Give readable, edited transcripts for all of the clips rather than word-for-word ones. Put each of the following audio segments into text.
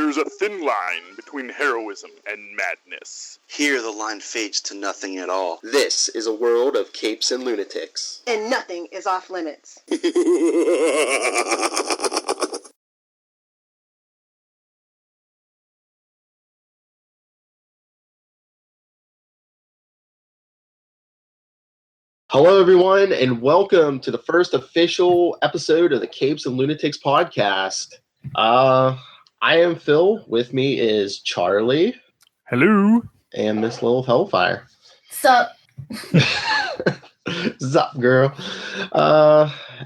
There's a thin line between heroism and madness. Here the line fades to nothing at all. This is a world of capes and lunatics. And nothing is off limits. Hello, everyone, and welcome to the first official episode of the Capes and Lunatics podcast. I am Phil. With me is Charlie. Hello. And Miss Lil Hellfire. Sup? Sup, girl.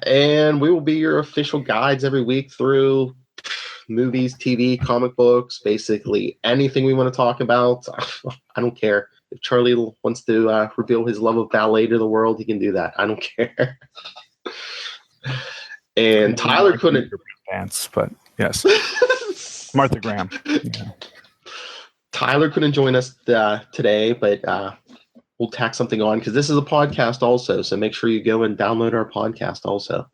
And we will be your official guides every week through movies, TV, comic books, basically anything we want to talk about. I don't care. If Charlie wants to reveal his love of ballet to the world, he can do that. I don't care. And Tyler couldn't dance, but yes, Martha Graham. Yeah. Tyler couldn't join us today, but we'll tack something on because this is a podcast also. So make sure you go and download our podcast also.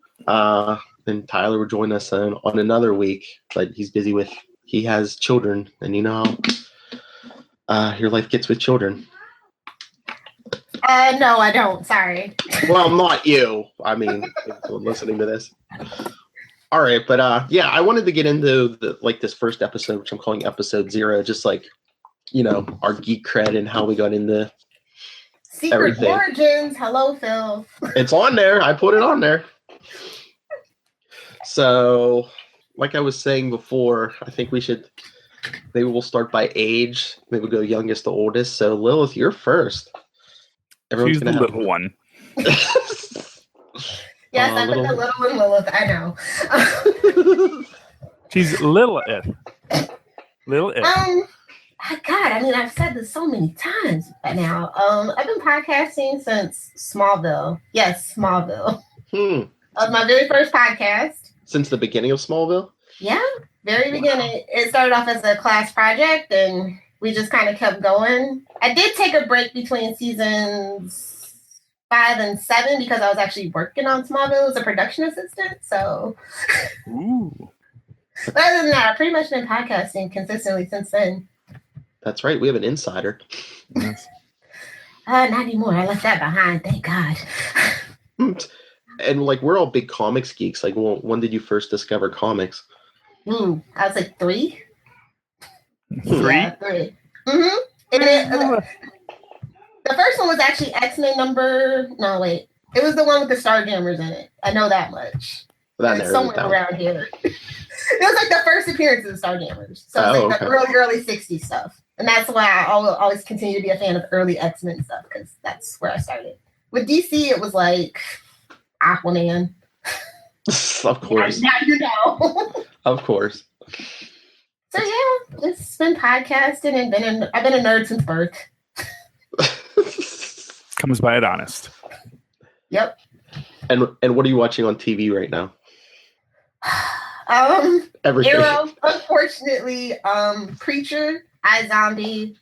Then Tyler will join us on another week, but he's busy he has children, and you know how your life gets with children. No, I don't. Sorry. Well, not you. I mean, listening to this. All right, but yeah, I wanted to get into this first episode, which I'm calling episode 0, just our geek cred and how we got into Secret everything. Origins. Hello, Phil. It's on there. I put it on there. So, like I was saying before, I think maybe we'll start by age. Maybe we'll go youngest to oldest. So, Lilith, you're first. She's the little one. Yes, I put the little one Lilith. I know. She's little it. Little it. God, I mean, I've said this so many times by now. I've been podcasting since Smallville. Yes, Smallville. That was my very first podcast. Since the beginning of Smallville? Yeah, very beginning. It started off as a class project, and we just kind of kept going. I did take a break between seasons 5 and 7 because I was actually working on Smallville as a production assistant. So, Ooh. But other than that, I've pretty much been podcasting consistently since then. That's right. We have an insider. Yes. Not anymore. I left that behind. Thank God. And we're all big comics geeks. When did you first discover comics? I was like 3. 3? Yeah, 3. Mm-hmm. The first one was actually X-Men number. No, wait. It was the one with the Starjammers in it. I know that much. It's somewhere around here. It was like the first appearance of the Starjammers. So it was the early 60s stuff. And that's why I always continue to be a fan of early X-Men stuff, because that's where I started. With DC, it was like Aquaman. Of course. Now you know. Of course. So yeah, just been podcasting and I've been a nerd since birth. Comes by it honest. Yep. And what are you watching on TV right now? Everything. Arrow, unfortunately, Preacher, iZombie.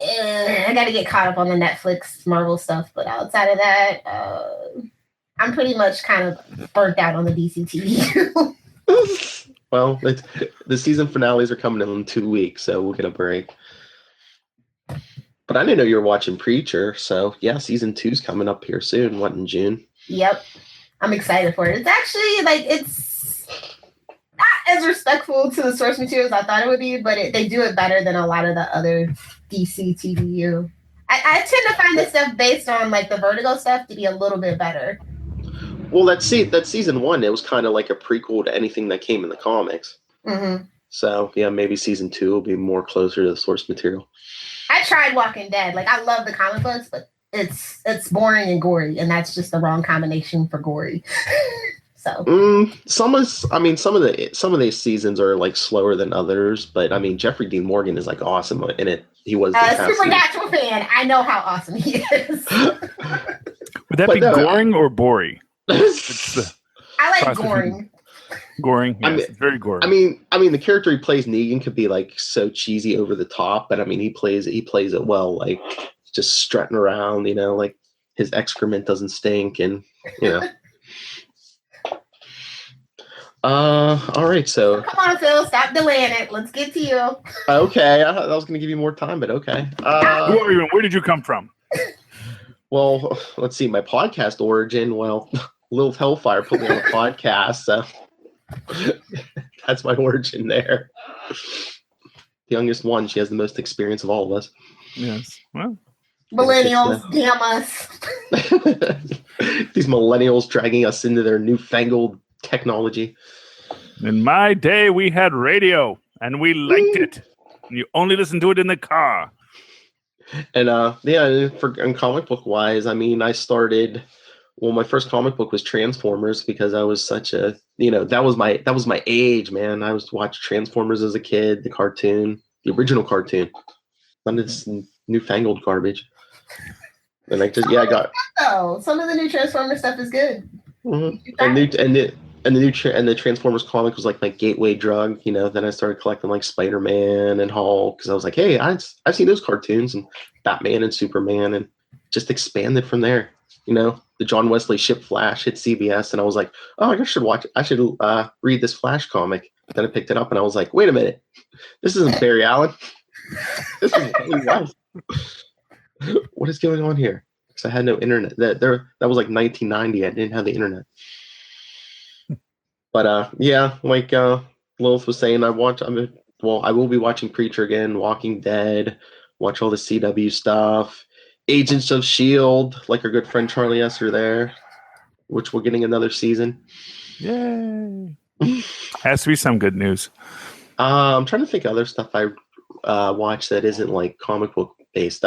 I got to get caught up on the Netflix Marvel stuff, but outside of that, I'm pretty much kind of burnt out on the DC TV. Well, the season finales are coming in 2 weeks, so we'll get a break. But I didn't know you were watching Preacher, so yeah, season 2's coming up here soon. What, in June? Yep, I'm excited for it. It's actually it's not as respectful to the source material as I thought it would be, but they do it better than a lot of the other DC TVU. I tend to find this stuff based on the Vertigo stuff to be a little bit better. Well, that season 1, it was kind of like a prequel to anything that came in the comics. Mm-hmm. So, yeah, maybe season 2 will be more closer to the source material. I tried Walking Dead. I love the comic books, but it's boring and gory, and that's just the wrong combination for gory. So some of these seasons are selower than others, but I mean Jeffrey Dean Morgan is awesome in it. He was Supernatural fan. I know how awesome he is. Would that be goring or bory? I like goring. Goring, yes, it's very gory. I mean, the character he plays, Negan, could be so cheesy, over the top, but I mean, he plays it well. Just strutting around, his excrement doesn't stink, and All right. So come on, Phil, stop delaying it. Let's get to you. Okay, I was going to give you more time, but okay. Who are you and where did you come from? Well, let's see. My podcast origin. Well, Lilith Hellfire put me on a podcast, so that's my origin there. The youngest one. She has the most experience of all of us. Yes. Well, millennials, damn us. These millennials dragging us into their newfangled technology. In my day, we had radio, and we liked it. You only listened to it in the car. And and comic book wise, I mean, I started. Well, my first comic book was Transformers because I was such a that was my age, man. I was watching Transformers as a kid, the cartoon, the original cartoon, none of this newfangled garbage. And I got. Oh, some of the new Transformers stuff is good. Mm-hmm. And the Transformers comic was like my gateway drug. Then I started collecting like Spider-Man and Hulk because I was like, hey, I've seen those cartoons and Batman and Superman, and just expanded from there. The John Wesley ship Flash hit CBS, and I was like, oh, I should read this Flash comic. Then I picked it up, and I was like, wait a minute, this isn't Barry Allen. This is Wally West. What is going on here? Because I had no internet. That was like 1990. I didn't have the internet. But like Lilith was saying, I will be watching Preacher again, Walking Dead, watch all the CW stuff, Agents of S.H.I.E.L.D., like our good friend Charlie Esser there, which we're getting another season. Yay! Has to be some good news. I'm trying to think of other stuff I watched that isn't like comic book based.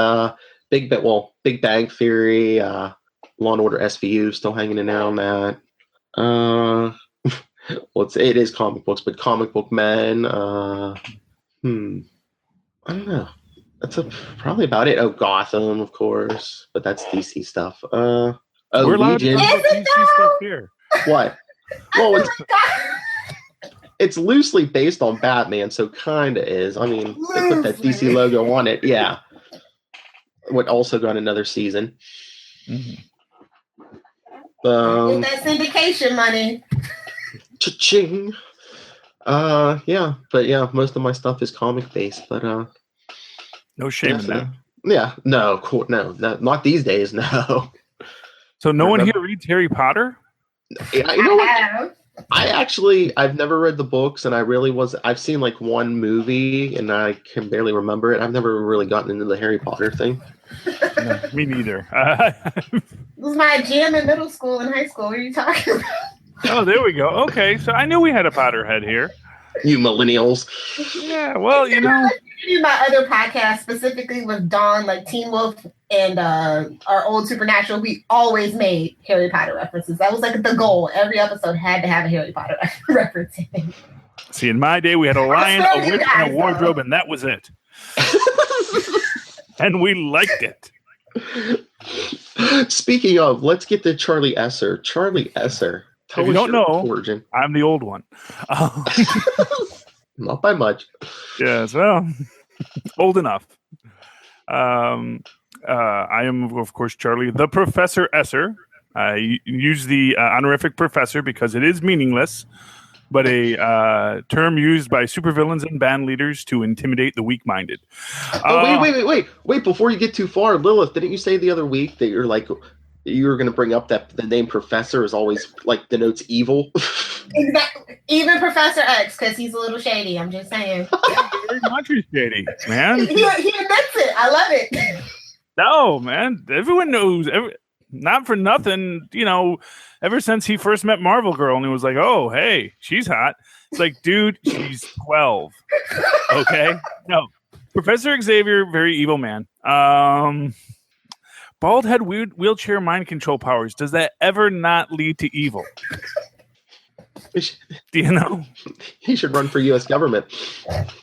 Big Bang Theory, Law and Order SVU, still hanging in there on that. Well, it is comic books, but Comic Book Men. I don't know. That's probably about it. Oh, Gotham, of course, but that's DC stuff. We're allowed to Legion. talk about DC stuff here. What? Well, it's loosely based on Batman, so kind of is. I mean, they put that DC logo on it. Yeah. What also got another season. Mm-hmm. Get that syndication money. Cha-ching. But most of my stuff is comic based, but no shame in that. Yeah, no, not these days, no. So no one here reads Harry Potter? Yeah, you know what? I've never read the books, and I've seen like one movie, and I can barely remember it. I've never really gotten into the Harry Potter thing. No, me neither. This was my jam in middle school and high school. What are you talking about? Oh, there we go. Okay, so I knew we had a Potterhead here. You millennials. Yeah, well, my other podcast specifically with Dawn, like Teen Wolf and our old Supernatural, we always made Harry Potter references. That was like the goal. Every episode had to have a Harry Potter reference in it. See, in my day, we had a lion, a witch, and a wardrobe, and that was it. And we liked it. Speaking of, let's get to Charlie Esser. Charlie Esser. If you don't know, origin. I'm the old one. Not by much. Yes, well, old enough. I am, of course, Charlie, the Professor Esser. I use the honorific professor because it is meaningless, but a term used by supervillains and band leaders to intimidate the weak-minded. Wait! Before you get too far, Lilith, didn't you say the other week that you were going to bring up that the name Professor is always like denotes evil? Exactly. Even Professor X, because he's a little shady. I'm just saying. Very much shady, man. He admits it. I love it. No, man. Everyone knows. Not for nothing, ever since he first met Marvel Girl and he was like, oh, hey, she's hot. It's like, dude, she's 12. Okay? No. Professor Xavier, very evil man. Bald head wheelchair mind control powers. Does that ever not lead to evil? Do you know? He should run for U.S. government.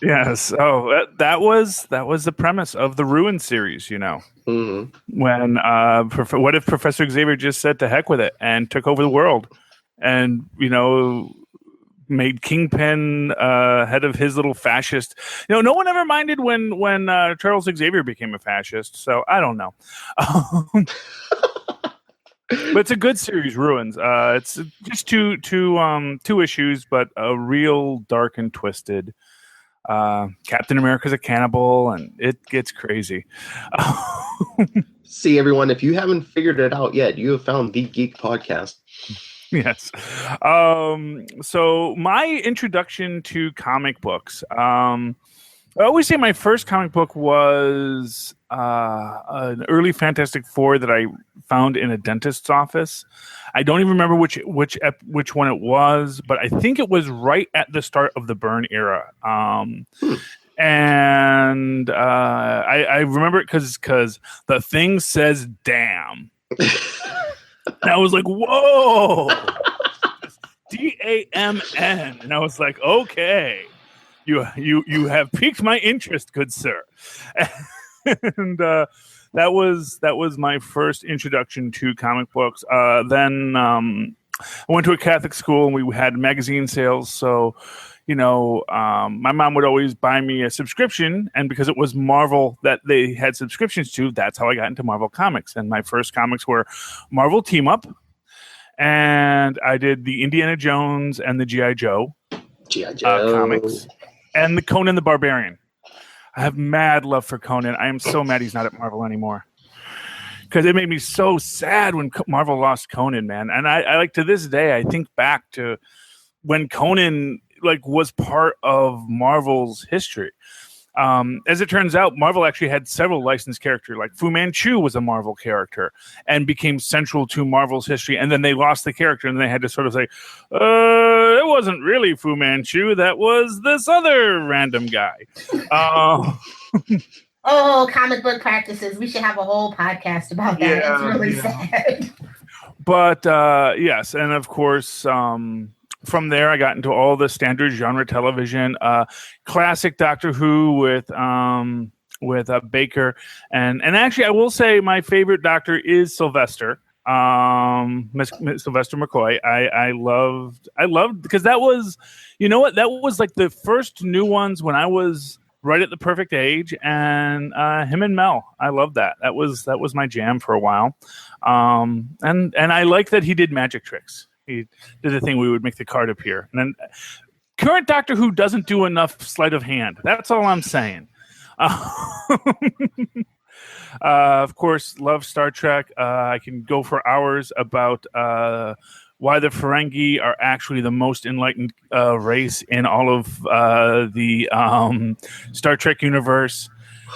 Yes. Oh, that was the premise of the Ruin series. Mm-hmm. When what if Professor Xavier just said to heck with it and took over the world, and made Kingpin head of his little fascist. No one ever minded when Charles Xavier became a fascist. So I don't know. But it's a good series, Ruins. It's just two issues, but a real dark and twisted. Captain America's a cannibal, and it gets crazy. See, everyone, if you haven't figured it out yet, you have found the Geek Podcast. Yes. So my introduction to comic books. I always say my first comic book was an early Fantastic Four that I found in a dentist's office. I don't even remember which one it was, but I think it was right at the start of the Byrne era. And I remember it because the thing says "damn," and I was like, "Whoa, DAMN," and I was like, "Okay, you have piqued my interest, good sir." And that was my first introduction to comic books. Then I went to a Catholic school, and we had magazine sales, so. My mom would always buy me a subscription, and because it was Marvel that they had subscriptions to, that's how I got into Marvel Comics. And my first comics were Marvel Team Up, and I did the Indiana Jones and the G.I. Joe comics, and the Conan the Barbarian. I have mad love for Conan. I am so mad he's not at Marvel anymore, because it made me so sad when Marvel lost Conan, man. And I like, to this day, I think back to when Conan was part of Marvel's history. As it turns out, Marvel actually had several licensed characters. Like Fu Manchu was a Marvel character and became central to Marvel's history. And then they lost the character, and they had to sort of say, it wasn't really Fu Manchu. That was this other random guy. Oh, comic book practices. We should have a whole podcast about that. Yeah, it's really sad. But yes, and of course, from there, I got into all the standard genre television, classic Doctor Who with Baker, and actually, I will say my favorite Doctor is Sylvester, Sylvester McCoy. I loved because that was, that was like the first new ones when I was right at the perfect age, and him and Mel, I loved that. That was my jam for a while, and I like that he did magic tricks. He did the thing we would make the card appear. And then current Doctor Who doesn't do enough sleight of hand. That's all I'm saying. Of course, love Star Trek. I can go for hours about why the Ferengi are actually the most enlightened race in all of the Star Trek universe.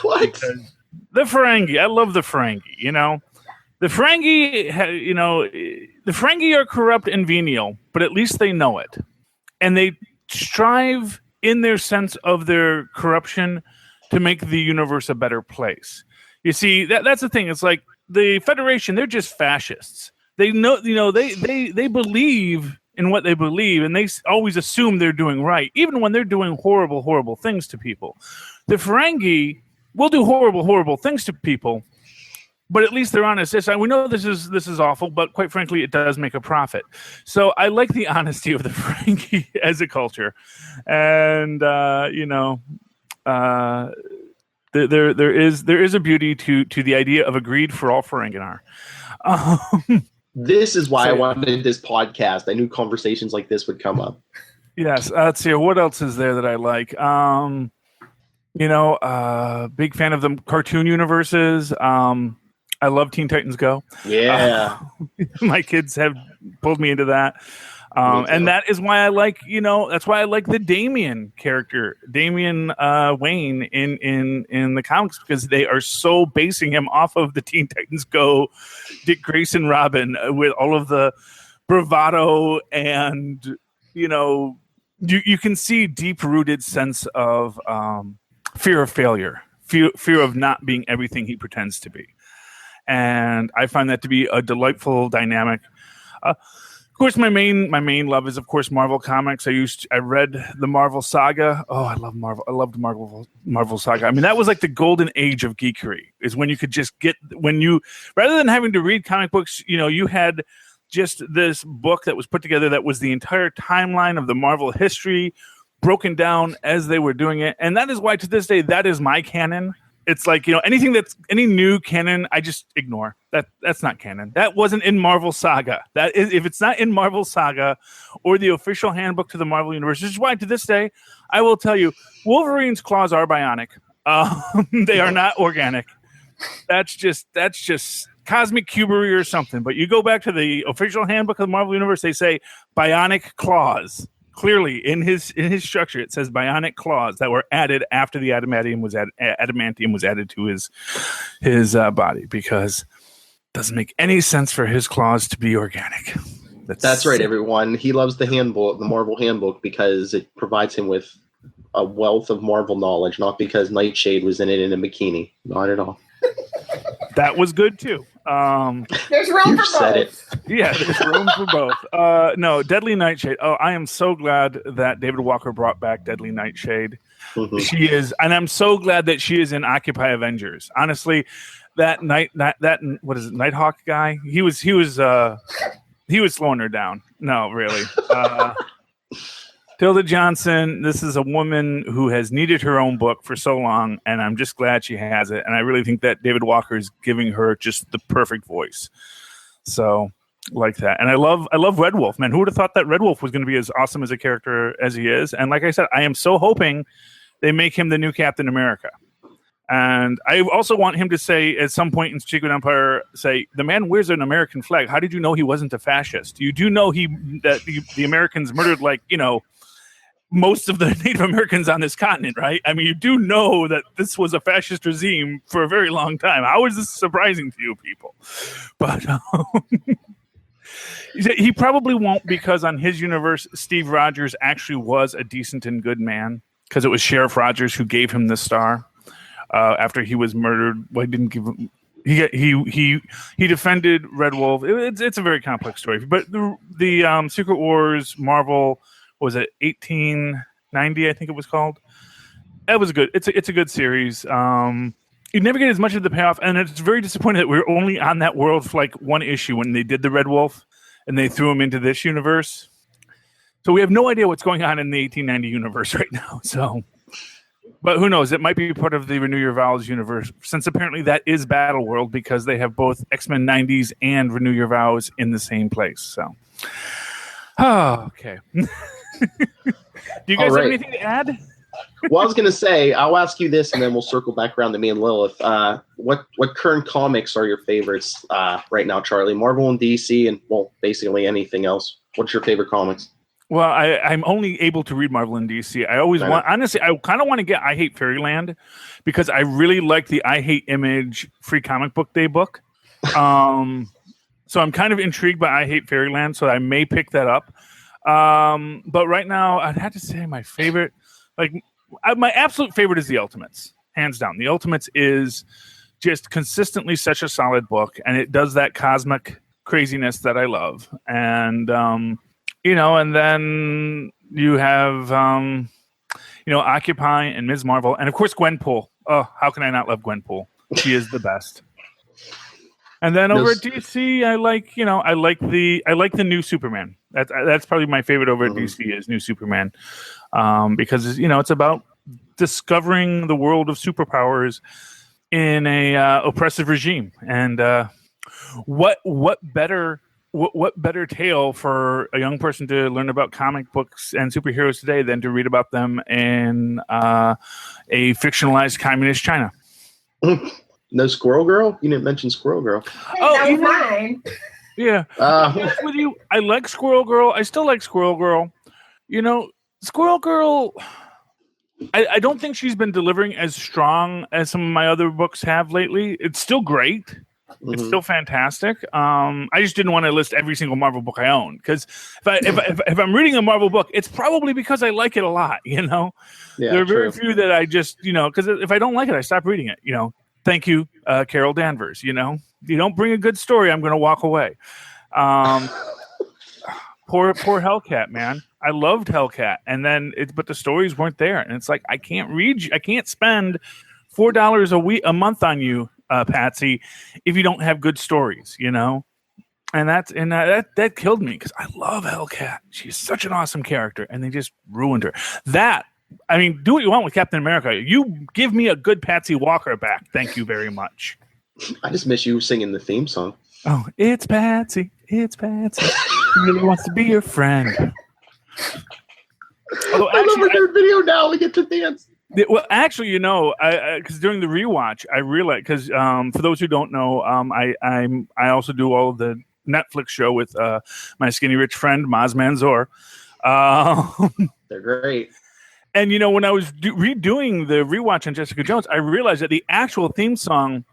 What? Because the Ferengi. I love the Ferengi, The Ferengi, the Ferengi are corrupt and venial, but at least they know it. And they strive in their sense of their corruption to make the universe a better place. You see, that's the thing. It's like the Federation, they're just fascists. They know, they believe in what they believe, and they always assume they're doing right, even when they're doing horrible, horrible things to people. The Ferengi will do horrible, horrible things to people, but at least they're honest. We know this is awful, but quite frankly, it does make a profit. So I like the honesty of the Ferengi as a culture, and there is a beauty to the idea of a greed for all Ferenginar. This is why I wanted this podcast. I knew conversations like this would come up. Yes. Let's see. What else is there that I like? Big fan of the cartoon universes. I love Teen Titans Go. Yeah. My kids have pulled me into that. And that is why I like, that's why I like the Damian character, Damian Wayne in the comics, because they are so basing him off of the Teen Titans Go, Dick Grayson Robin, with all of the bravado and, you can see deep-rooted sense of fear of failure, fear of not being everything he pretends to be. And I find that to be a delightful dynamic. Of course, my main love is, of course, Marvel Comics. I read the Marvel Saga. Oh, I love Marvel. I loved Marvel Saga. I mean, that was like the golden age of geekery. Is when you could just rather than having to read comic books, you had just this book that was put together that was the entire timeline of the Marvel history, broken down as they were doing it. And that is why, to this day, that is my canon. It's like, anything that's any new canon, I just ignore. That's not canon. That wasn't in Marvel Saga. That is, if it's not in Marvel Saga or the official handbook to the Marvel Universe, which is why to this day, I will tell you, Wolverine's claws are bionic. They are not organic. That's just cosmic cubery or something. But you go back to the official handbook of the Marvel Universe, they say bionic claws. Clearly, in his structure, it says bionic claws that were added after the adamantium was added to his body, because it doesn't make any sense for his claws to be organic. That's right, everyone. He loves the handbook, the Marvel handbook, because it provides him with a wealth of Marvel knowledge, not because Nightshade was in it in a bikini. Not at all. That was good too. There's room for both. Yeah, there's room for both. No, Deadly Nightshade. Oh, I am so glad that David Walker brought back Deadly Nightshade. Mm-hmm. She is, and I'm so glad that she is in Occupy Avengers. Honestly, that what is it, Nighthawk guy? He was slowing her down. No, really. Tilda Johnson, this is a woman who has needed her own book for so long, and I'm just glad she has it. And I really think that David Walker is giving her just the perfect voice. So, like that. And I love Red Wolf, man. Who would have thought that Red Wolf was going to be as awesome as a character as he is? And like I said, I am so hoping they make him the new Captain America. And I also want him to say at some point in Secret Empire, say, the man wears an American flag. How did you know he wasn't a fascist? You do know that the Americans murdered, most of the Native Americans on this continent, right? I mean, you do know that this was a fascist regime for a very long time. How is this surprising to you people? But he probably won't, because on his universe, Steve Rogers actually was a decent and good man, because it was Sheriff Rogers who gave him the star after he was murdered. Well, he didn't give him. He defended Red Wolf. It's a very complex story. But the Secret Wars Marvel, was it 1890? I think it was called. That was good. It's a good series. You never get as much of the payoff, and it's very disappointing that we're only on that world for like one issue when they did the Red Wolf, and they threw him into this universe. So we have no idea what's going on in the 1890 universe right now. So, but who knows? It might be part of the Renew Your Vows universe, since apparently that is Battle World, because they have both X-Men 90s and Renew Your Vows in the same place. So, okay. Do you guys have anything to add? Well, I was going to say, I'll ask you this, and then we'll circle back around to me and Lilith. What current comics are your favorites right now, Charlie? Marvel and DC, and, well, basically anything else. What's your favorite comics? Well, I'm only able to read Marvel and DC. Honestly, I kind of want to get I Hate Fairyland, because I really like the I Hate Image Free Comic Book Day book. So I'm kind of intrigued by I Hate Fairyland, so I may pick that up. But right now, I'd have to say my favorite, my absolute favorite is The Ultimates, hands down. The Ultimates is just consistently such a solid book, and it does that cosmic craziness that I love. And, and then you have, Occupy and Ms. Marvel, and of course Gwenpool. Oh, how can I not love Gwenpool? She is the best. And then over at DC, I like the new Superman. That's probably my favorite over at DC is New Superman, because it's about discovering the world of superpowers in a oppressive regime. And what better tale for a young person to learn about comic books and superheroes today than to read about them in a fictionalized communist China? No Squirrel Girl? You didn't mention Squirrel Girl. That was mine. Yeah. With you, I like Squirrel Girl. I still like Squirrel Girl. Squirrel Girl, I don't think she's been delivering as strong as some of my other books have lately. It's still great. Mm-hmm. It's still fantastic. I just didn't want to list every single Marvel book I own, because if I'm reading a Marvel book, it's probably because I like it a lot. Yeah, there are very few that I just because if I don't like it, I stop reading it. Thank you, Carol Danvers. You don't bring a good story, I'm going to walk away. Poor Hellcat, man. I loved Hellcat, but the stories weren't there, and it's like I can't spend $4 a month on you, Patsy, if you don't have good stories. And that killed me, because I love Hellcat. She's such an awesome character, and they just ruined her. That I mean, do what you want with Captain America. You give me a good Patsy Walker back. Thank you very much. I just miss you singing the theme song. Oh, it's Patsy. It's Patsy. She really wants to be your friend. Although, I love our video now. We get to dance. Well, actually, because during the rewatch, I realized, because for those who don't know, I also do all of the Netflix show with my skinny rich friend Maz Manzoor. They're great. And when I was redoing the rewatch on Jessica Jones, I realized that the actual theme song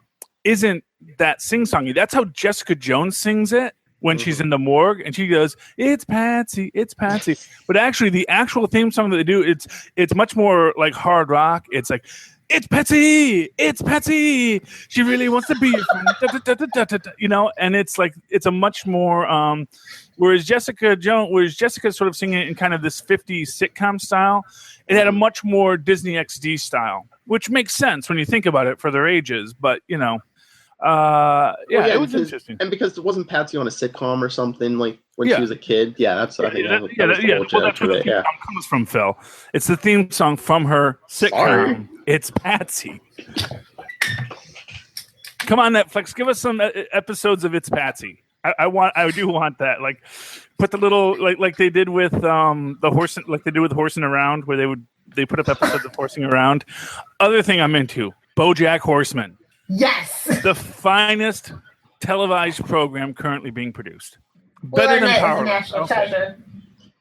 isn't that sing-songy. That's how Jessica Jones sings it when she's in the morgue, and she goes, "It's Patsy, it's Patsy." But actually, the actual theme song that they do, it's much more like hard rock. It's like, "It's Patsy, it's Patsy. She really wants to be your friend." And it's like it's a much more. Whereas Jessica sort of singing it in kind of this 50s sitcom style, it had a much more Disney XD style, which makes sense when you think about it for their ages. But it was interesting. And because it wasn't Patsy on a sitcom or something like when she was a kid. Yeah, that's I think that was the whole joke to it. Yeah, comes from Phil. It's the theme song from her sitcom. Sorry. It's Patsy. Come on, Netflix, give us some episodes of It's Patsy. I do want that. Like, put the little like they did with the horse, like they do with Horsing Around, where they put up episodes of Horsing Around. Other thing I'm into, BoJack Horseman. Yes, the finest televised program currently being produced. Better than Powerless. National treasure.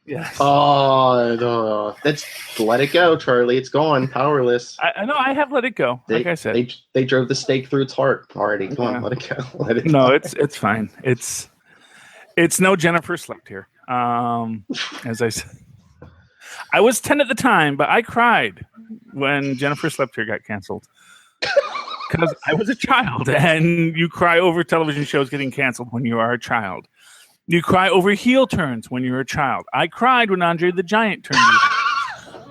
Yes. Oh no! That's Let It Go, Charlie. It's gone. Powerless. I know. I have Let It Go. Like I said, they drove the stake through its heart already. Come on, let it go. Let it go. No, it's fine. It's no Jennifer slept here. As I said, I was 10 at the time, but I cried when Jennifer Slept Here got canceled. Because I was a child, and you cry over television shows getting canceled when you are a child. You cry over heel turns when you're a child. I cried when Andre the Giant turned evil.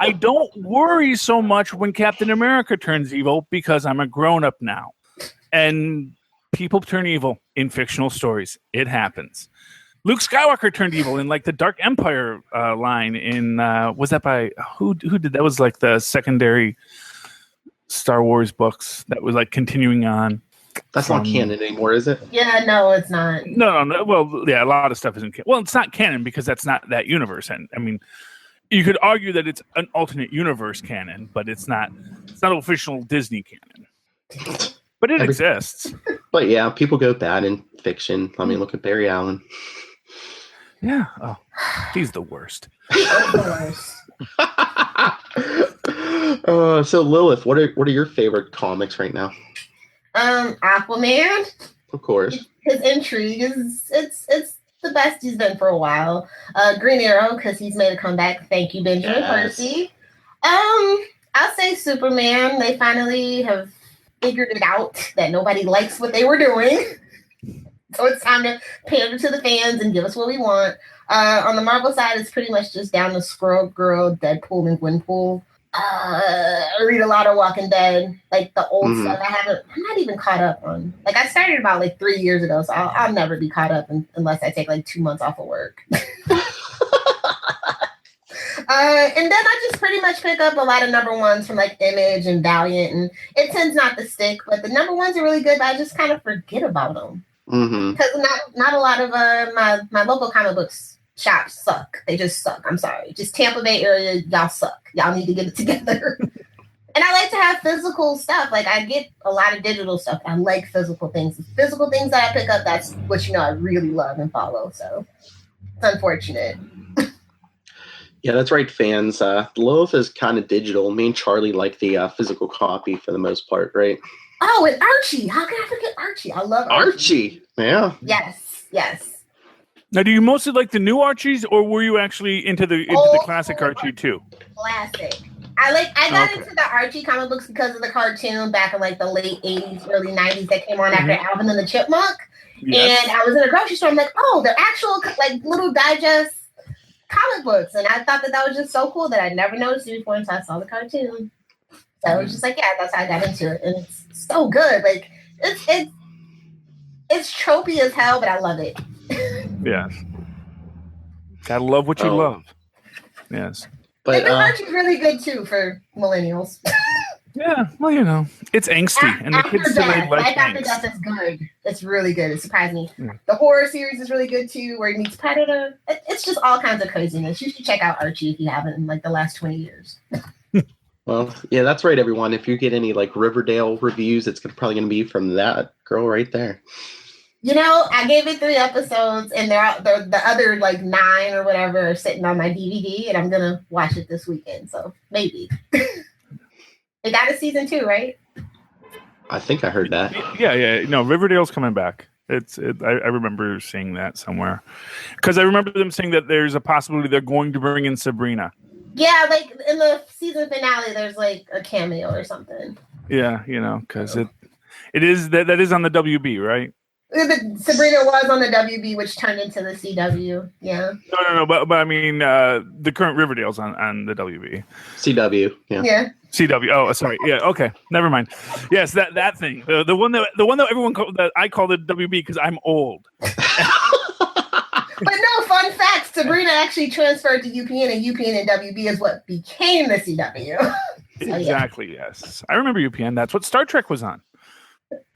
I don't worry so much when Captain America turns evil because I'm a grown-up now. And people turn evil in fictional stories. It happens. Luke Skywalker turned evil in like the Dark Empire line in was that by who did that? Was like the secondary Star Wars books that was like continuing on. That's not canon anymore, is it? Yeah, no, it's not. No. Well, yeah, a lot of stuff isn't canon. Well, it's not canon because that's not that universe. And I mean, you could argue that it's an alternate universe canon, but it's not official Disney canon. But it exists. But yeah, people go bad in fiction. I mean, look at Barry Allen. Yeah. Oh, he's the worst. So Lilith, what are your favorite comics right now? Aquaman. Of course. His intrigue is it's the best he's been for a while. Green Arrow, because he's made a comeback. Thank you, Benjamin Percy. I'll say Superman. They finally have figured it out that nobody likes what they were doing. So it's time to pander to the fans and give us what we want. On the Marvel side, it's pretty much just down to Squirrel Girl, Deadpool, and Gwenpool. I read a lot of Walking Dead, like the old stuff. I'm not even caught up on. Like, I started about like 3 years ago, so I'll never be caught up unless I take like 2 months off of work. And then I just pretty much pick up a lot of number ones from like Image and Valiant, and it tends not to stick, but the number ones are really good, but I just kind of forget about them. Because not a lot of my local comic books shops suck. They just suck. I'm sorry. Just Tampa Bay area, y'all suck. Y'all need to get it together. And I like to have physical stuff. Like, I get a lot of digital stuff. I like physical things. The physical things that I pick up, that's what I really love and follow. So it's unfortunate. Yeah, that's right, fans. Lilith is kind of digital. Me and Charlie like the physical copy for the most part, right? Oh, and Archie. How can I forget Archie? I love Archie. Yeah. Yes. Now, do you mostly like the new Archies, or were you actually into the classic Archie too? Classic. I got into the Archie comic books because of the cartoon back in like the late 80s, early 90s that came on after Alvin and the Chipmunk. Yes. And I was in a grocery store. I'm like, oh, they're actual like little digest comic books. And I thought that was just so cool that I never noticed it before until I saw the cartoon. So it was just like, yeah, that's how I got into it. And it's so good. Like, it's tropey as hell, but I love it. Yes. Gotta love what you love. Yes. But Archie's really good too for millennials. Yeah, well, it's angsty, and the kids today like After Death is good. It's really good. It surprised me. Yeah. The horror series is really good too, where he meets Predator. It's just all kinds of craziness. You should check out Archie if you haven't in like the last 20 years. Well, yeah, that's right, everyone. If you get any like Riverdale reviews, it's probably going to be from that girl right there. I gave it 3 episodes, and the other like 9 or whatever are sitting on my DVD, and I'm gonna watch it this weekend. So maybe. They got a season 2, right? I think I heard that. Yeah. No, Riverdale's coming back. I remember seeing that somewhere. Because I remember them saying that there's a possibility they're going to bring in Sabrina. Yeah, like in the season finale, there's like a cameo or something. Yeah, because it is that is on the WB, right? Sabrina was on the WB, which turned into the CW. Yeah. No. But I mean, the current Riverdale's on the WB. CW. Yeah. CW. Oh, sorry. Yeah. Okay. Never mind. Yes, that thing. The one that everyone that I call the WB because I'm old. But no, fun fact: Sabrina actually transferred to UPN, and UPN and WB is what became the CW. So, exactly. Yeah. Yes, I remember UPN. That's what Star Trek was on.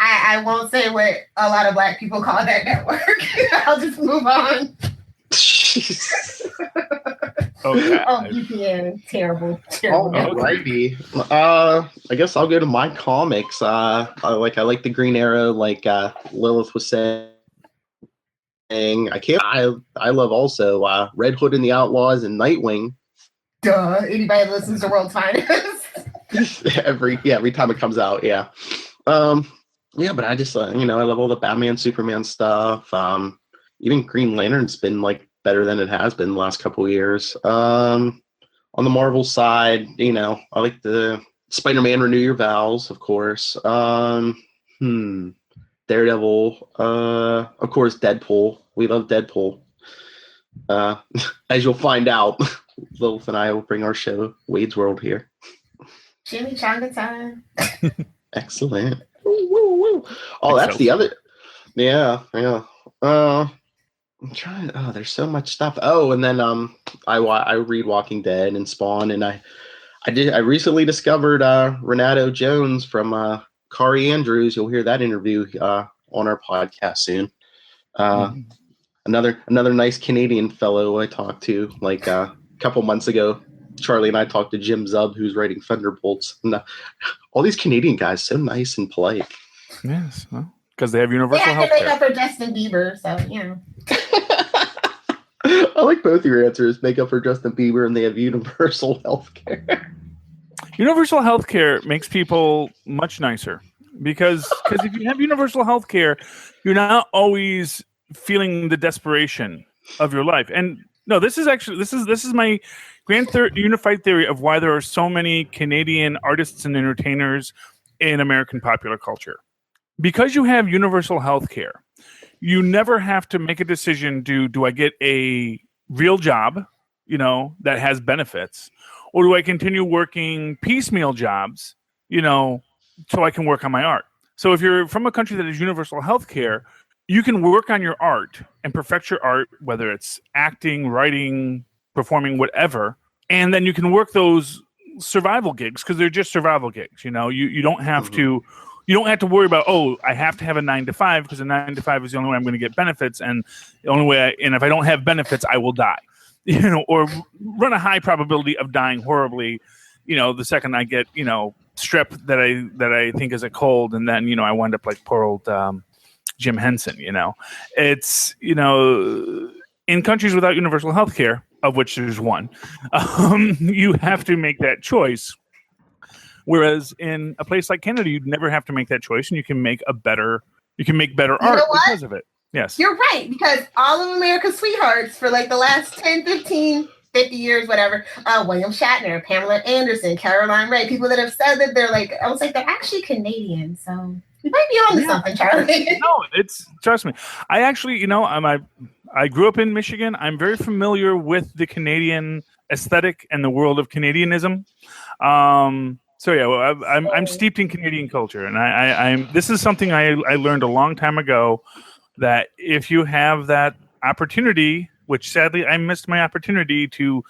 I won't say what a lot of Black people call that network. I'll just move on. Okay. Oh, UPN, terrible. Alrighty. I guess I'll go to my comics. I like the Green Arrow, like Lilith was saying. I love also Red Hood and the Outlaws and Nightwing. Duh. Anybody that listens to World's Finest. every time it comes out, yeah. But I just I love all the Batman, Superman stuff. Even Green Lantern's been like better than it has been the last couple of years. On the Marvel side, I like the Spider-Man Renew Your Vows, of course. Daredevil, of course, Deadpool. We love Deadpool. As you'll find out, Lilith and I will bring our show, Wade's World, here. Jimmy Changa time. Excellent. Woo. Oh, that's the other. Yeah. I'm trying. Oh, there's so much stuff. Oh, and then I read Walking Dead and Spawn, and I recently discovered Renato Jones from Kari Andrews. You'll hear that interview on our podcast soon. Another nice Canadian fellow I talked to like a couple months ago. Charlie and I talked to Jim Zub, who's writing Thunderbolts. And, all these Canadian guys, so nice and polite. Yes, well, because they have universal health care. They make up for Justin Bieber, so I like both your answers. Make up for Justin Bieber, and they have universal health care. Universal health care makes people much nicer because if you have universal health care, you're not always feeling the desperation of your life. And no, this is my unified theory of why there are so many Canadian artists and entertainers in American popular culture. Because you have universal health care, you never have to make a decision, do I get a real job, that has benefits, or do I continue working piecemeal jobs, so I can work on my art? So if you're from a country that has universal health care, you can work on your art and perfect your art, whether it's acting, writing, performing, whatever, and then you can work those survival gigs because they're just survival gigs. You don't have to worry about, I have to have a 9 to 5 because a 9 to 5 is the only way I'm going to get benefits, and the only way, and if I don't have benefits, I will die. Or run a high probability of dying horribly. The second I get strep that I think is a cold, and then I wind up like poor old Jim Henson. It's in countries without universal health care, of which there's one, you have to make that choice. Whereas in a place like Canada, you'd never have to make that choice, and you can make better art because of it. Yes. You're right, because all of America's sweethearts for like the last 10, 15, 50 years, whatever, William Shatner, Pamela Anderson, Caroline Ray, people that have said that they're like, I was like, they're actually Canadian, so you might be on to something, Charlie. No, trust me. I actually, I grew up in Michigan. I'm very familiar with the Canadian aesthetic and the world of Canadianism. So yeah, well, I'm steeped in Canadian culture, and this is something I learned a long time ago, that if you have that opportunity, which sadly I missed my opportunity to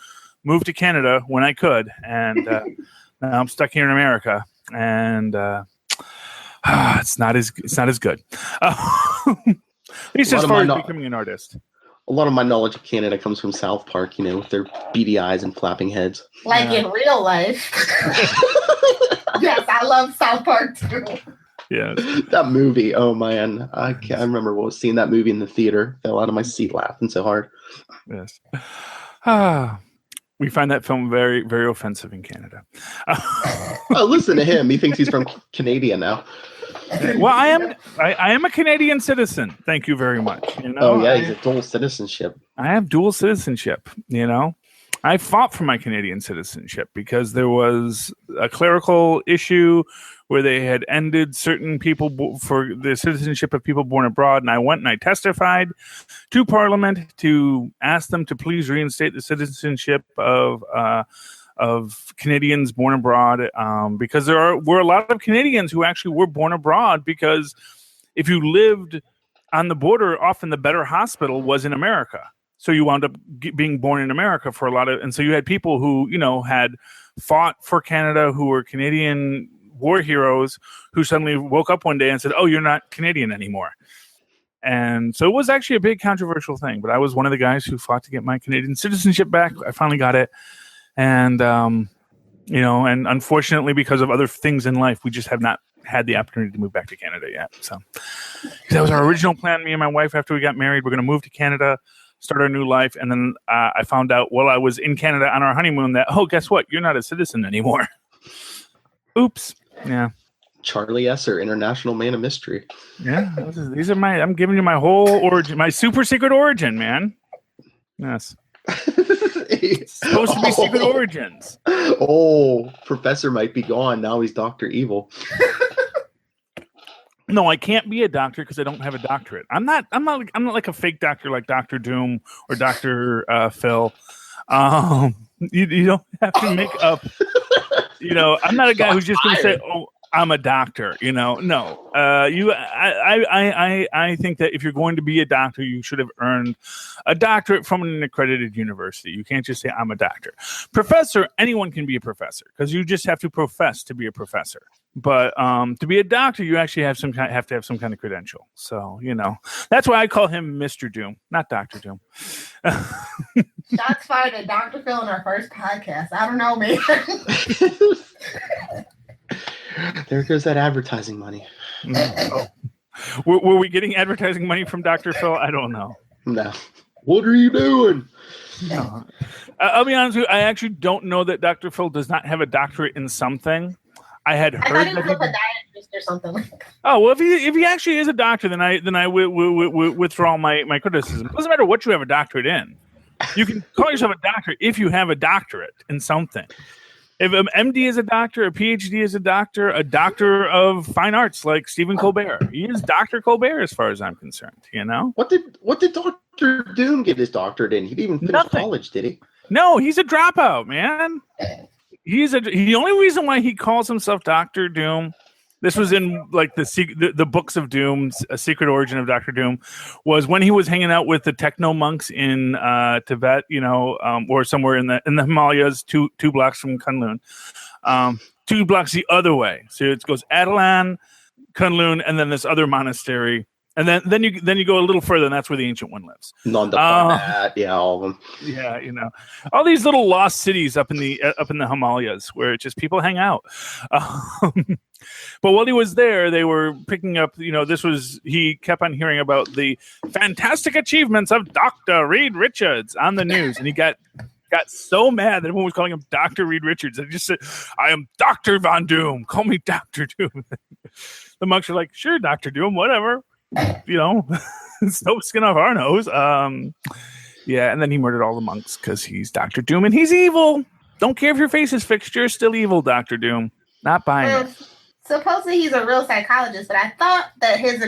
moved to Canada when I could, and now I'm stuck here in America, and it's not as good. At least as far as becoming an artist. A lot of my knowledge of Canada comes from South Park, with their beady eyes and flapping heads. Like in real life. Yes, I love South Park too. Yeah, that movie. Oh man, I remember seeing that movie in the theater. Fell out of my seat laughing so hard. Yes. We find that film very, very offensive in Canada. Oh, listen to him. He thinks he's from Canada now. Well, I am a Canadian citizen. Thank you very much. Oh yeah, he's a dual citizenship. I have dual citizenship. I fought for my Canadian citizenship because there was a clerical issue where they had ended certain people for the citizenship of people born abroad, and I went and I testified to Parliament to ask them to please reinstate the citizenship of Canadians born abroad, because were a lot of Canadians who actually were born abroad, because if you lived on the border, often the better hospital was in America. So you wound up being born in America for a lot of, and so you had people who, had fought for Canada, who were Canadian war heroes, who suddenly woke up one day and said, "Oh, you're not Canadian anymore." And so it was actually a big controversial thing, but I was one of the guys who fought to get my Canadian citizenship back. I finally got it. And, and unfortunately, because of other things in life, we just have not had the opportunity to move back to Canada yet. So that was our original plan. Me and my wife, after we got married, we're going to move to Canada, start our new life. And then I found out while I was in Canada on our honeymoon that, oh, guess what? You're not a citizen anymore. Oops. Yeah. Charlie Esser, International Man of Mystery. Yeah. These are I'm giving you my whole origin, my super secret origin, man. Yes. It's supposed to be secret origins. Oh, Professor might be gone. Now he's Dr. Evil. No, I can't be a doctor because I don't have a doctorate. I'm not like a fake doctor like Dr. Doom or Dr. Phil. You don't have to make up. I'm not a guy who's just going to say, "Oh, I'm a doctor." No. I think that if you're going to be a doctor, you should have earned a doctorate from an accredited university. You can't just say, "I'm a doctor." Professor, anyone can be a professor because you just have to profess to be a professor. But to be a doctor, you actually have to have some kind of credential. So that's why I call him Mr. Doom, not Dr. Doom. Shots fired at Dr. Phil in our first podcast. I don't know, man. There goes that advertising money. Oh. Were we getting advertising money from Dr. Phil? I don't know. No. What are you doing? No. I'll be honest with you. I actually don't know that Dr. Phil does not have a doctorate in something. I heard that he was a podiatrist or something like that. Oh well, if he actually is a doctor, then I withdraw my criticism. It doesn't matter what you have a doctorate in. You can call yourself a doctor if you have a doctorate in something. If an MD is a doctor, a PhD is a doctor of fine arts like Stephen Colbert. He is Dr. Colbert as far as I'm concerned, What did Dr. Doom get his doctorate in? He didn't even finish college, did he? No, he's a dropout, man. The only reason why he calls himself Dr. Doom, this was in like the books of Doom, A Secret Origin of Dr. Doom, was when he was hanging out with the techno monks in Tibet, or somewhere in the Himalayas, two blocks from Kunlun, 2 blocks the other way. So it goes Adelan, Kunlun, and then this other monastery. And then you go a little further, and that's where the Ancient One lives. All of them. Yeah, all these little lost cities up in the Himalayas where just people hang out. But while he was there, they were picking up. He kept on hearing about the fantastic achievements of Dr. Reed Richards on the news, and he got so mad that everyone was calling him Dr. Reed Richards. And he just said, "I am Dr. Von Doom. Call me Dr. Doom." The monks are like, "Sure, Dr. Doom, whatever." It's no skin off our nose. Yeah, and then he murdered all the monks because he's Dr. Doom and he's evil. Don't care if your face is fixed, you're still evil, Dr. Doom. Not buying it. Supposedly he's a real psychologist, but I thought that his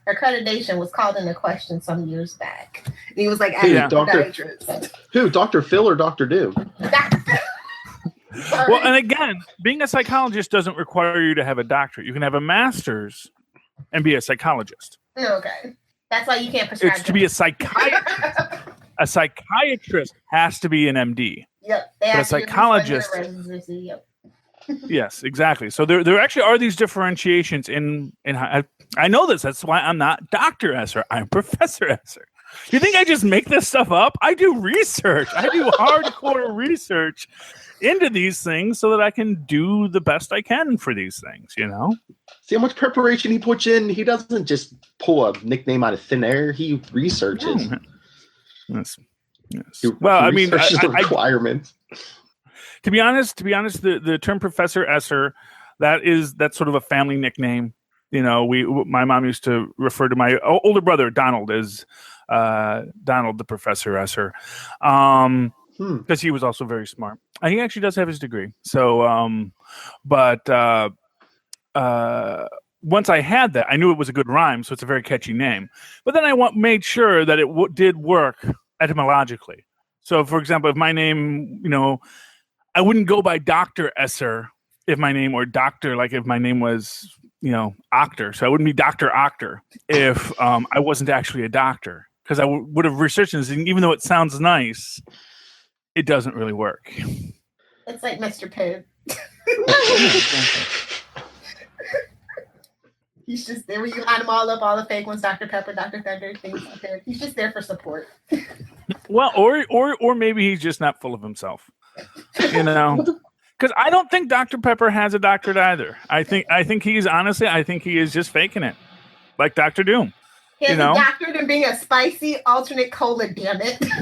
accreditation was called into question some years back. And he was like, Who, Dr. Phil or Dr. Doom? Dr. Phil. Well, and again, being a psychologist doesn't require you to have a doctorate. You can have a master's and be a psychologist. Okay. That's why you can't prescribe. It's to be a psychiatrist. A psychiatrist has to be an MD. Yep. But a psychologist. Yep. Yes, exactly. So there actually are these differentiations in I know this. That's why I'm not Dr. Esser. I'm Professor Esser. You think I just make this stuff up? I do research. I do hardcore research into these things so that I can do the best I can for these things, you know? See how much preparation he puts in? He doesn't just pull a nickname out of thin air. He researches. Yes. Well, I mean, the requirements. To be honest, the term Professor Esser, that's sort of a family nickname. You know, my mom used to refer to my older brother Donald as Donald the Professor Esser, because he was also very smart. He actually does have his degree. So, but once I had that, I knew it was a good rhyme, so it's a very catchy name. But then I made sure that it did work etymologically. So, for example, if my name, you know, I wouldn't go by Dr. Esser if my name were Doctor, like if my name was, you know, Octor. So I wouldn't be Dr. Octor if I wasn't actually a doctor, because I would have researched this, and even though it sounds nice, it doesn't really work. It's like Mr. Pibb. He's just there when you line them all up, all the fake ones, Dr. Pepper, Dr. Thunder, things like that. He's just there for support. Well, or maybe he's just not full of himself. You know, because I don't think Dr. Pepper has a doctorate either. I think he is just faking it, like Dr. Doom. He has a doctorate in being a spicy alternate cola. Damn it! This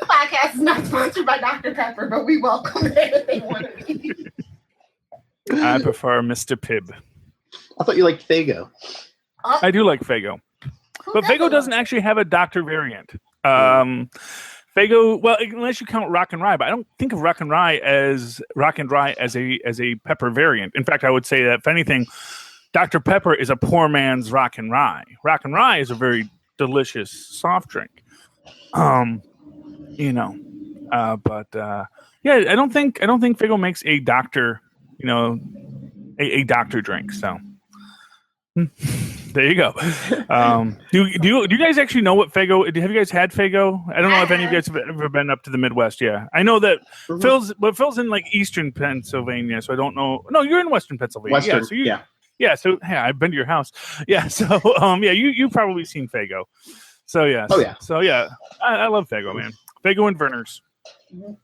podcast is not sponsored by Dr. Pepper, but we welcome it if they want to be. I prefer Mr. Pibb. I thought you liked Faygo. I do like Faygo, but Faygo doesn't actually have a doctor variant. Faygo, well, unless you count Rock and Rye, but I don't think of Rock and Rye as a pepper variant. In fact, I would say that if anything, Dr. Pepper is a poor man's Rock and Rye. Rock and Rye is a very delicious soft drink. You know, but yeah, I don't think Faygo makes a doctor, you know, a doctor drink. So there you go. Do you guys actually know what Faygo? Have you guys had Faygo? I don't know if any of you guys have ever been up to the Midwest. Yeah, I know that Phil's in like Eastern Pennsylvania, so I don't know. No, you're in Western Pennsylvania. Western, yeah. So yeah, I've been to your house. Yeah, so yeah, you've probably seen Faygo. So yeah. Oh yeah. So yeah, I love Faygo, man. Faygo and Verner's.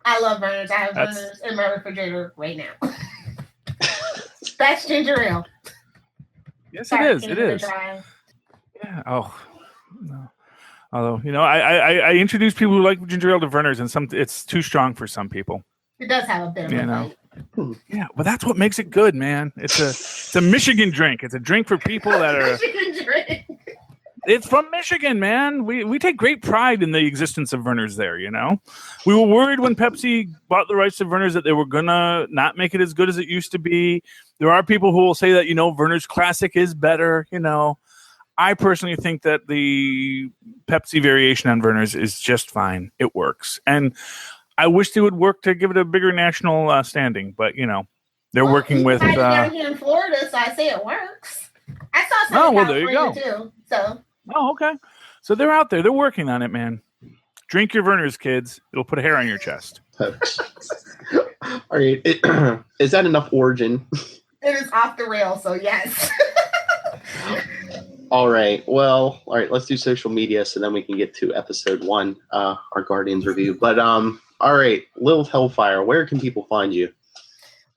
I love Verner's. I have Verner's in my refrigerator right now. That's ginger ale. Yes, it is. It is. Yeah. Oh, no. Although, you know, I introduce people who like ginger ale to Verner's, and it's too strong for some people. It does have a bit of a bite. Yeah, but that's what makes it good, man. It's a Michigan drink. It's a drink for people that are Michigan drink. It's from Michigan, man. We take great pride in the existence of Verner's there, you know? We were worried when Pepsi bought the rights to Verner's that they were going to not make it as good as it used to be. There are people who will say that, you know, Verner's Classic is better, you know. I personally think that the Pepsi variation on Verner's is just fine. It works. And I wish they would work to give it a bigger national standing, but, you know, they're working with... down here in Florida, so I say it works. I saw something there you go. Too, so... Oh, okay. So they're out there. They're working on it, man. Drink your Verner's, kids. It'll put a hair on your chest. All right. Is that enough origin? It is off the rail, so yes. All right. Well, all right. Let's do social media so then we can get to episode 1, our Guardians review. But all right, Lil Hellfire, where can people find you?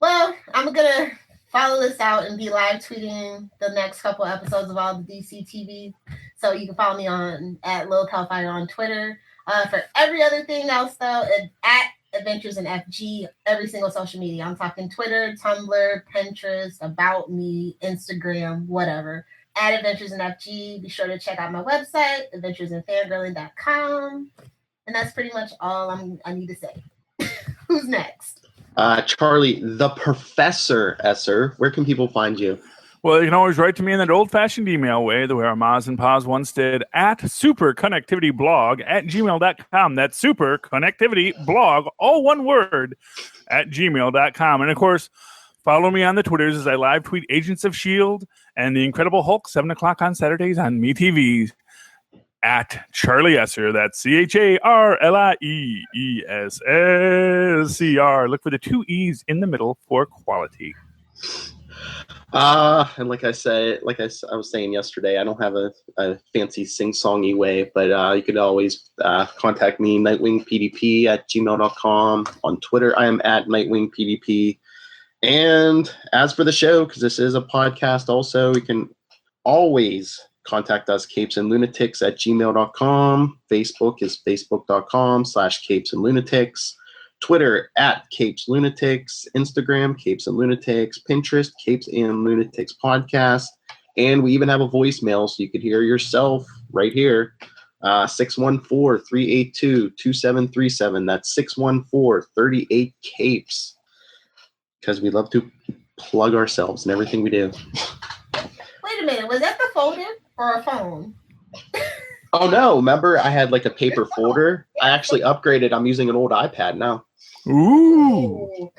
Well, I'm going to follow this out and be live tweeting the next couple episodes of all the DC TV. So you can follow me at Lil Hellfire on Twitter. For every other thing else, though, at Adventures in FG, every single social media. I'm talking Twitter, Tumblr, Pinterest, About Me, Instagram, whatever. At Adventures in FG, be sure to check out my website, adventuresinfangirling.com. And that's pretty much all I need to say. Who's next? Charlie, the Professor Esser, where can people find you? Well, you can always write to me in that old-fashioned email way, the way our Maz and Paz once did, at superconnectivityblog@gmail.com. That's superconnectivityblog, all one word, @gmail.com. And, of course, follow me on the Twitters as I live tweet Agents of S.H.I.E.L.D. and The Incredible Hulk, 7 o'clock on Saturdays on MeTV. at Charlie Esser. That's CharlieEssessr. Look for the 2 E's in the middle for quality. And like I was saying yesterday, I don't have a fancy sing-songy way, but you can always contact me, nightwingpdp@gmail.com. On Twitter, I am at nightwingpdp. And as for the show, because this is a podcast also, you can always contact us, capesandlunatics@gmail.com. Facebook is facebook.com/capesandlunatics. Twitter @CapesLunatics, Instagram Capes and Lunatics, Pinterest Capes and Lunatics Podcast, and we even have a voicemail so you could hear yourself right here. 614-382-2737. That's 614-38-CAPES, because we love to plug ourselves in everything we do. Wait a minute, was that the folder or a phone? Oh no, remember I had like a paper folder. I actually upgraded. I'm using an old iPad now. Ooh.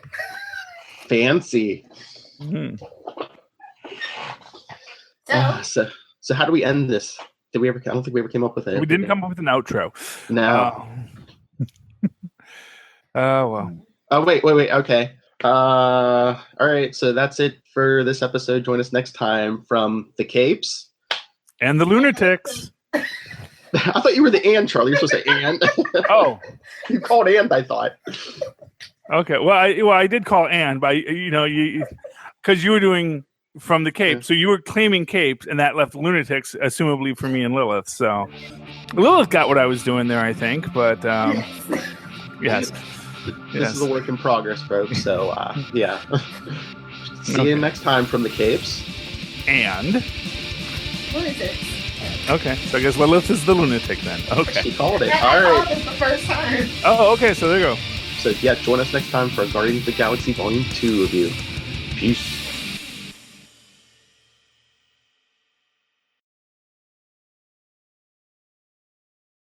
Fancy. Mm-hmm. So how do we end this? Did we ever? I don't think we ever came up with it. We didn't come up with an outro. No. Oh well. Oh wait. Okay. All right. So that's it for this episode. Join us next time from the Capes and the Lunatics. I thought you were the and, Charlie. You're supposed to say and. Oh. You called and, I thought. Okay. Well, I did call and, but because you were doing from the Cape, so you were claiming Capes, and that left Lunatics, assumably for me and Lilith. So Lilith got what I was doing there, I think. But yes, this is a work in progress, folks. So yeah. See you next time from the Capes and Lunatics. Okay, so I guess Lilith is the lunatic then. Okay. She called it. Yeah, all right. I called it the first time. Oh, okay, so there you go. So yeah, join us next time for Guardians of the Galaxy Volume 2 review. Peace.